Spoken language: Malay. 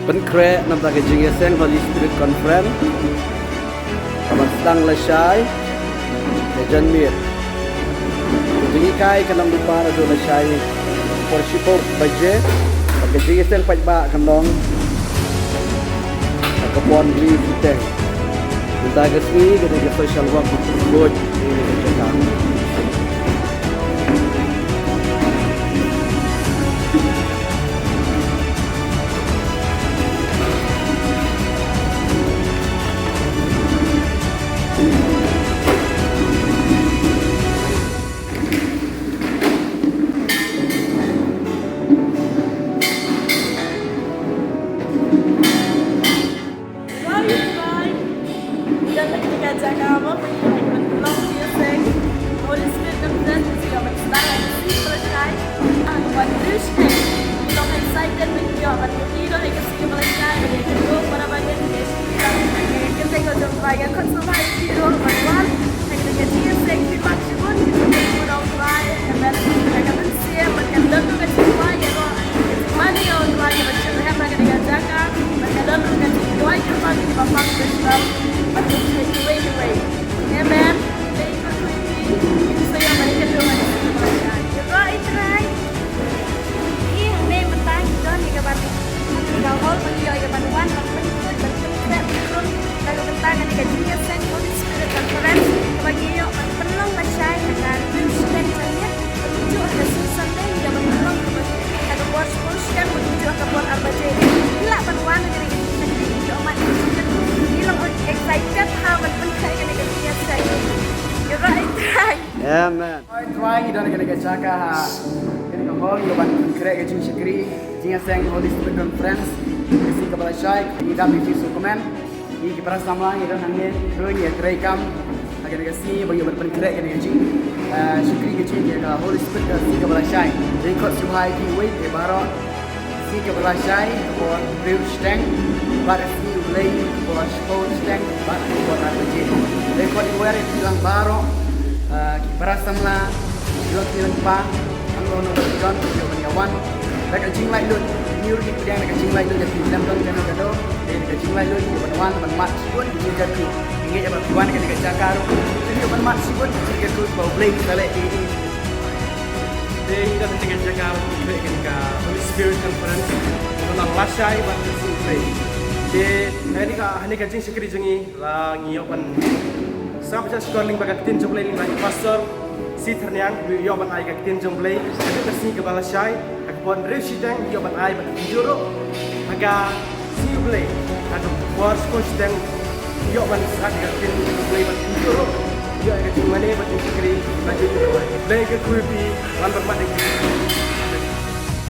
Penkre nampak kejengeseng Holy Spirit Conference kawan sedang lesai kejan mir kejengi kai kanong lupa ada lesai worship baje kejengeseng pajba kanong kepon di kiteng kita kesini kita social work buat ini kita Amen. Try dan kita jaga ini kembali lepas kerja kecil sekali jika sang Holy Spirit Conference isi kepala syai kita beri dokumen ini kita sama kita hanya kerja terekam agar kita si bagi berpen kerja kecil sekali kecil kita Holy Spirit isi kepala syai rekod subhai di wait baru si kepala syai buat bridge tank baru si ulay buat sport tank baru buat apa je rekod di luar itu yang baru Berasamlah jual kilang pa ang lono berjuang jual penyawan mereka jinglah itu nyur di pedang mereka jinglah itu jadi dalam dalam dalam kado dan mereka jinglah itu jual penyawan bermat sibun jadi ingin jabat tuan ketika cakar jadi jual bermat sibun jika terus bau blame selek ini dan kita ketika cakar ketika Holy Spirit Conference tentang lasai batu suplai dan ini kan jing sekali jengi lah ngiopan sampai sekolah bagat tin jomblay lima pastor si ternyang yoban ay kag tin jomblay kasi kasi kepala syai akpon resideng yoban ay bagat juro aga si jomblay atau war coach deng yoban sak kag tin jomblay bagat juro yo ay kag mane bagat sekali maju juro lagi kuipi lambat mak